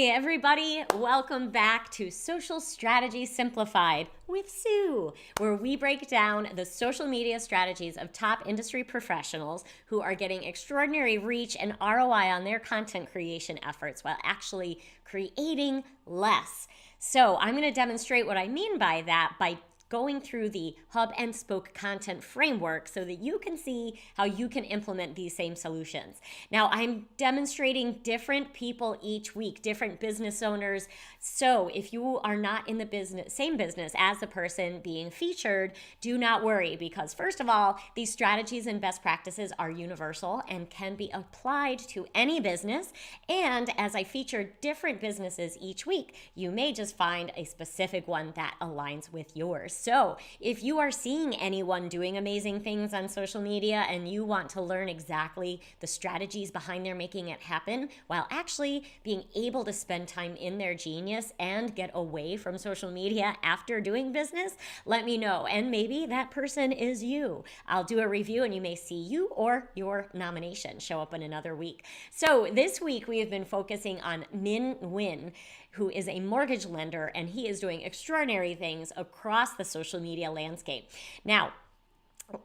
Hey everybody, welcome back to Social Strategies Simplified with Sue, where we break down the social media strategies of top industry professionals who are getting extraordinary reach and ROI on their content creation efforts while actually creating less. So I'm going to demonstrate what I mean by that by going through the hub and spoke content framework so that you can see how you can implement these same solutions. Now, I'm demonstrating different people each week, different business owners. So if you are not in the same business as the person being featured, do not worry, because first of all, these strategies and best practices are universal and can be applied to any business. And as I feature different businesses each week, you may just find a specific one that aligns with yours. So if you are seeing anyone doing amazing things on social media and you want to learn exactly the strategies behind their making it happen while actually being able to spend time in their genius and get away from social media after doing business, let me know. And maybe that person is you. I'll do a review and you may see you or your nomination show up in another week. So this week we have been focusing on Minh Nguyen, who is a mortgage lender, and he is doing extraordinary things across the social media landscape. Now,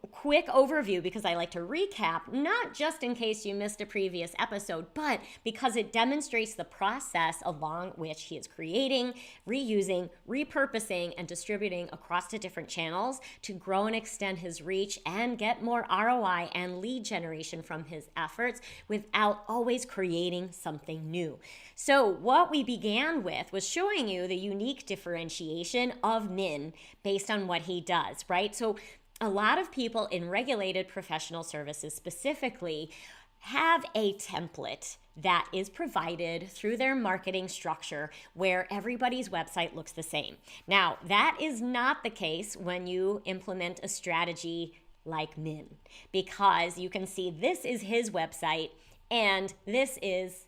quick overview, because I like to recap, not just in case you missed a previous episode, but because it demonstrates the process along which he is creating, reusing, repurposing, and distributing across the different channels to grow and extend his reach and get more ROI and lead generation from his efforts without always creating something new. So what we began with was showing you the unique differentiation of Minh based on what he does, right? So a lot of people in regulated professional services specifically have a template that is provided through their marketing structure where everybody's website looks the same. Now, that is not the case when you implement a strategy like Minh, because you can see this is his website and this is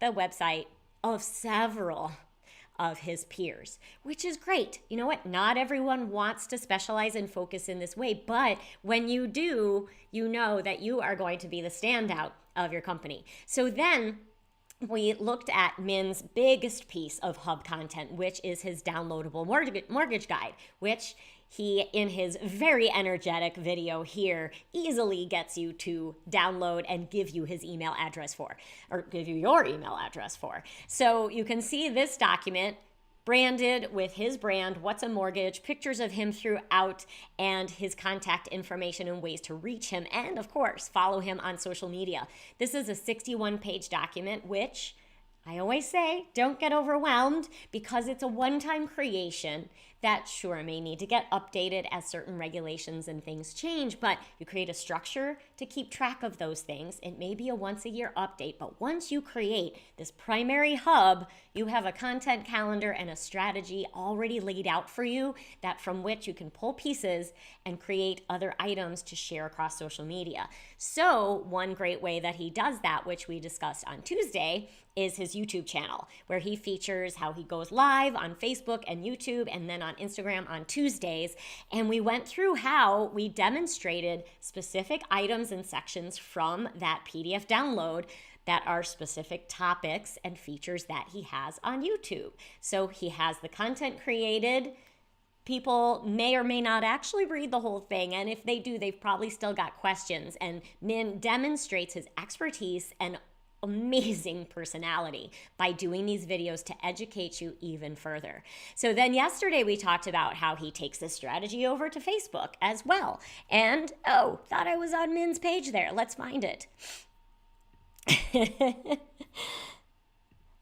the website of several of his peers, which is great. You know what? Not everyone wants to specialize and focus in this way, but when you do, you know that you are going to be the standout of your company. So then we looked at Minh's biggest piece of hub content, which is his downloadable mortgage guide, which he, in his very energetic video here, easily gets you to download and give you his email address for, or give you your email address for. So you can see this document branded with his brand, What's a Mortgage, pictures of him throughout, and his contact information and ways to reach him, and of course, follow him on social media. This is a 61-page document, which I always say, don't get overwhelmed, because it's a one-time creation that sure may need to get updated as certain regulations and things change, but you create a structure to keep track of those things. It may be a once-a-year update, but once you create this primary hub, you have a content calendar and a strategy already laid out for you that from which you can pull pieces and create other items to share across social media. So one great way that he does that, which we discussed on Tuesday, is his YouTube channel, where he features how he goes live on Facebook and YouTube and then on Instagram on Tuesdays. And we went through how we demonstrated specific items and sections from that PDF download that are specific topics and features that he has on YouTube. So he has the content created. People may or may not actually read the whole thing, and if they do, they've probably still got questions. And Minh demonstrates his expertise and amazing personality by doing these videos to educate you even further. So then yesterday we talked about how he takes this strategy over to Facebook as well. And, oh, thought I was on Minh's page there. Let's find it.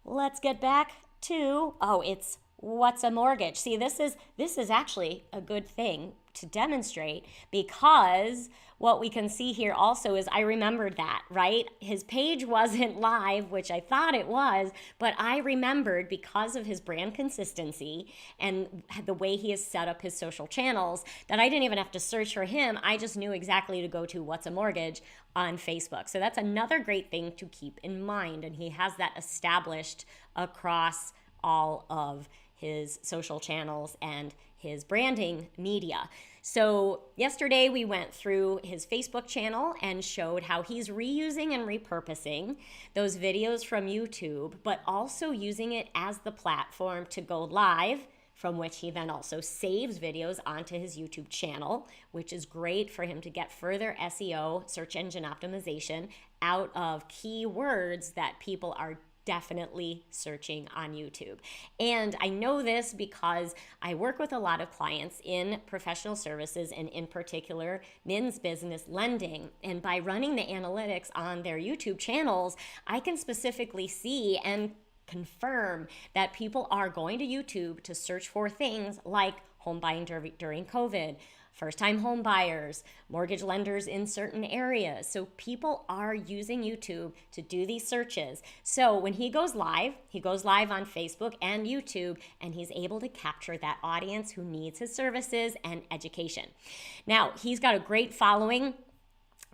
Let's get back to, it's What's a Mortgage. See, this is actually a good thing to demonstrate, because what we can see here also is I remembered that, right? His page wasn't live, which I thought it was, but I remembered, because of his brand consistency and the way he has set up his social channels, that I didn't even have to search for him. I just knew exactly to go to What's a Mortgage on Facebook. So that's another great thing to keep in mind. And he has that established across all of his social channels and his branding media. So yesterday we went through his Facebook channel and showed how he's reusing and repurposing those videos from YouTube, but also using it as the platform to go live, from which he then also saves videos onto his YouTube channel, which is great for him to get further SEO, search engine optimization, out of keywords that people are definitely searching on YouTube. And I know this because I work with a lot of clients in professional services, and in particular, men's business lending. And by running the analytics on their YouTube channels, I can specifically see and confirm that people are going to YouTube to search for things like home buying during COVID, first-time home buyers, mortgage lenders in certain areas. So people are using YouTube to do these searches. So when he goes live on Facebook and YouTube, and he's able to capture that audience who needs his services and education. Now, he's got a great following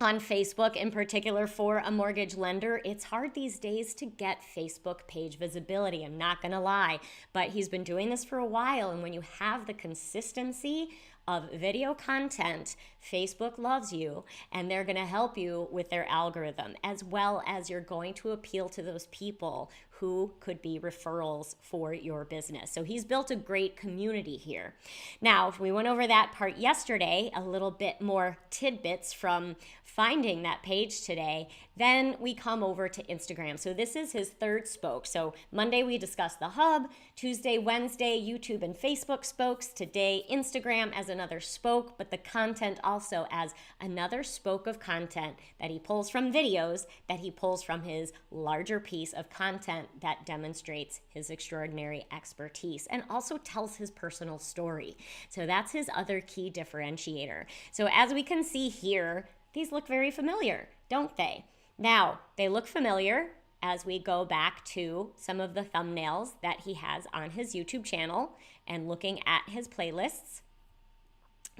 on Facebook, in particular for a mortgage lender. It's hard these days to get Facebook page visibility, I'm not gonna lie, but he's been doing this for a while, and when you have the consistency of video content, Facebook loves you, and they're gonna help you with their algorithm, as well as you're going to appeal to those people who could be referrals for your business. So he's built a great community here. Now, we went over that part yesterday, a little bit more tidbits from finding that page today. Then we come over to Instagram. So this is his third spoke. So Monday we discussed the hub, Tuesday, Wednesday, YouTube and Facebook spokes, today Instagram as another spoke, but the content also as another spoke of content that he pulls from videos, that he pulls from his larger piece of content that demonstrates his extraordinary expertise and also tells his personal story. So that's his other key differentiator. So as we can see here, these look very familiar, don't they? Now, they look familiar as we go back to some of the thumbnails that he has on his YouTube channel and looking at his playlists.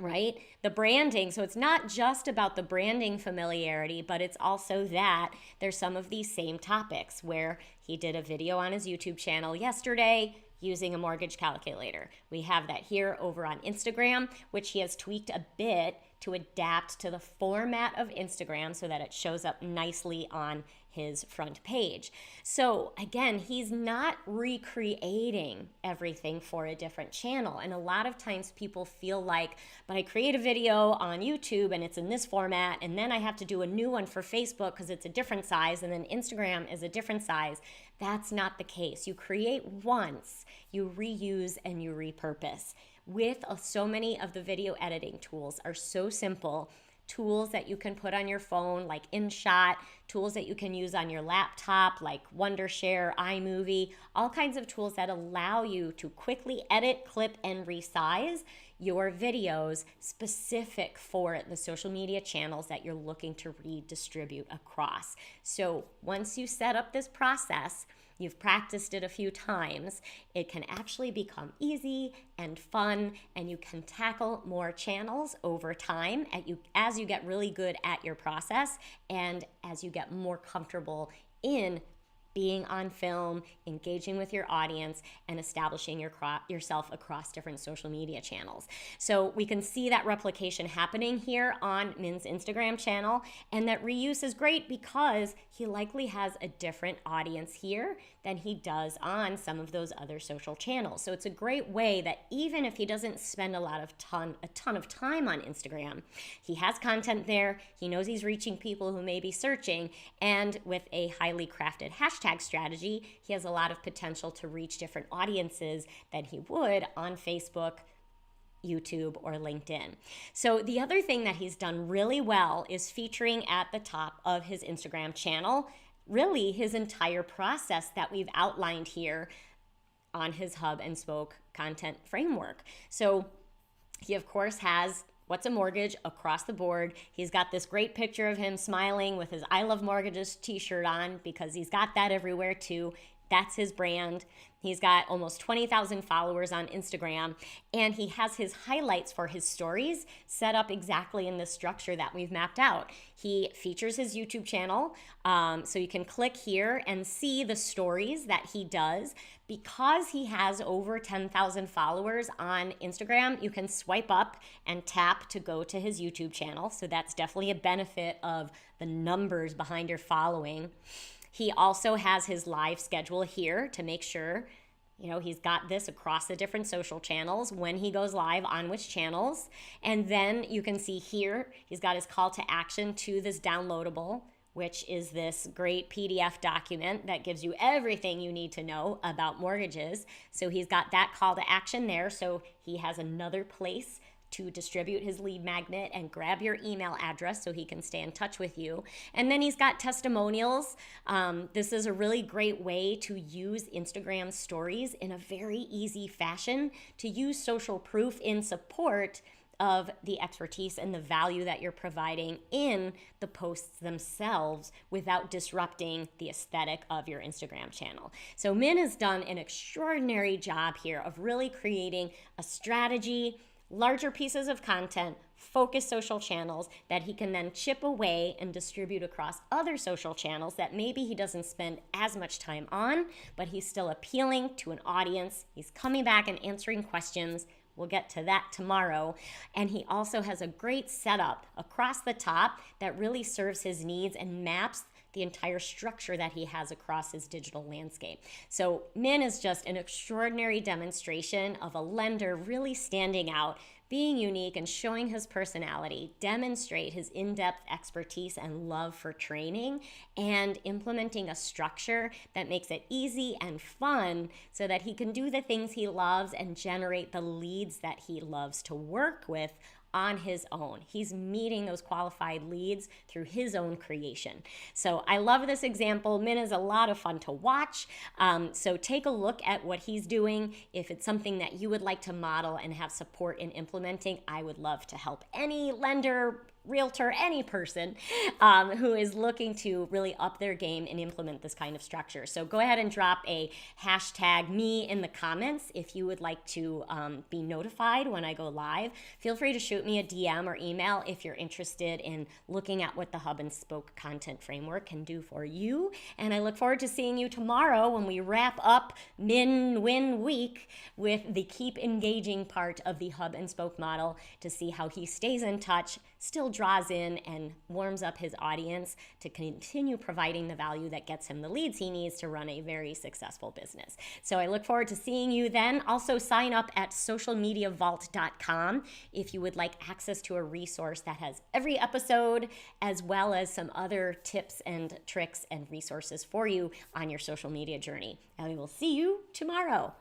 Right? The branding, so it's not just about the branding familiarity, but it's also that there's some of these same topics where he did a video on his YouTube channel yesterday using a mortgage calculator. We have that here over on Instagram, which he has tweaked a bit to adapt to the format of Instagram so that it shows up nicely on his front page. So again, he's not recreating everything for a different channel. And a lot of times people feel like, but I create a video on YouTube and it's in this format, and then I have to do a new one for Facebook because it's a different size, and then Instagram is a different size. That's not the case. You create once, you reuse and you repurpose. With so many of the video editing tools are so simple, tools that you can put on your phone like InShot, tools that you can use on your laptop like Wondershare, iMovie, all kinds of tools that allow you to quickly edit, clip, and resize your videos specific for the social media channels that you're looking to redistribute across. So once you set up this process, you've practiced it a few times, it can actually become easy and fun, and you can tackle more channels over time as you get really good at your process and as you get more comfortable in being on film, engaging with your audience, and establishing yourself across different social media channels. So we can see that replication happening here on Minh's Instagram channel, and that reuse is great because he likely has a different audience here than he does on some of those other social channels. So it's a great way that even if he doesn't spend a ton of time on Instagram, he has content there, he knows he's reaching people who may be searching, and with a highly crafted hashtag strategy, he has a lot of potential to reach different audiences than he would on Facebook, YouTube, or LinkedIn. So the other thing that he's done really well is featuring at the top of his Instagram channel really his entire process that we've outlined here on his hub and spoke content framework. So he of course has what's a mortgage across the board. He's got this great picture of him smiling with his I Love Mortgages t-shirt on because he's got that everywhere too. That's his brand. He's got almost 20,000 followers on Instagram, and he has his highlights for his stories set up exactly in the structure that we've mapped out. He features his YouTube channel, so you can click here and see the stories that he does. Because he has over 10,000 followers on Instagram, you can swipe up and tap to go to his YouTube channel. So that's definitely a benefit of the numbers behind your following. He also has his live schedule here to make sure, he's got this across the different social channels, when he goes live on which channels. And then you can see here, he's got his call to action to this downloadable, which is this great PDF document that gives you everything you need to know about mortgages. So he's got that call to action there. So he has another place to distribute his lead magnet and grab your email address so he can stay in touch with you. And then he's got testimonials. This is a really great way to use Instagram stories in a very easy fashion to use social proof in support of the expertise and the value that you're providing in the posts themselves without disrupting the aesthetic of your Instagram channel. So Minh has done an extraordinary job here of really creating a strategy, larger pieces of content, focused social channels that he can then chip away and distribute across other social channels that maybe he doesn't spend as much time on, but he's still appealing to an audience. He's coming back and answering questions. We'll get to that tomorrow. And he also has a great setup across the top that really serves his needs and maps the entire structure that he has across his digital landscape. So Minh is just an extraordinary demonstration of a lender really standing out, being unique and showing his personality, demonstrate his in-depth expertise and love for training, and implementing a structure that makes it easy and fun so that he can do the things he loves and generate the leads that he loves to work with on his own. He's meeting those qualified leads through his own creation. So I love this example. Minh is a lot of fun to watch. So take a look at what he's doing. If it's something that you would like to model and have support in implementing, I would love to help any lender, realtor, any person who is looking to really up their game and implement this kind of structure. So go ahead and drop a hashtag me in the comments if you would like to be notified when I go live. Feel free to shoot me a DM or email if you're interested in looking at what the Hub and Spoke content framework can do for you. And I look forward to seeing you tomorrow when we wrap up Minh Nguyen week with the keep engaging part of the Hub and Spoke model to see how he stays in touch, still draws in and warms up his audience to continue providing the value that gets him the leads he needs to run a very successful business. So I look forward to seeing you then. Also sign up at socialmediavault.com if you would like access to a resource that has every episode as well as some other tips and tricks and resources for you on your social media journey. And we will see you tomorrow.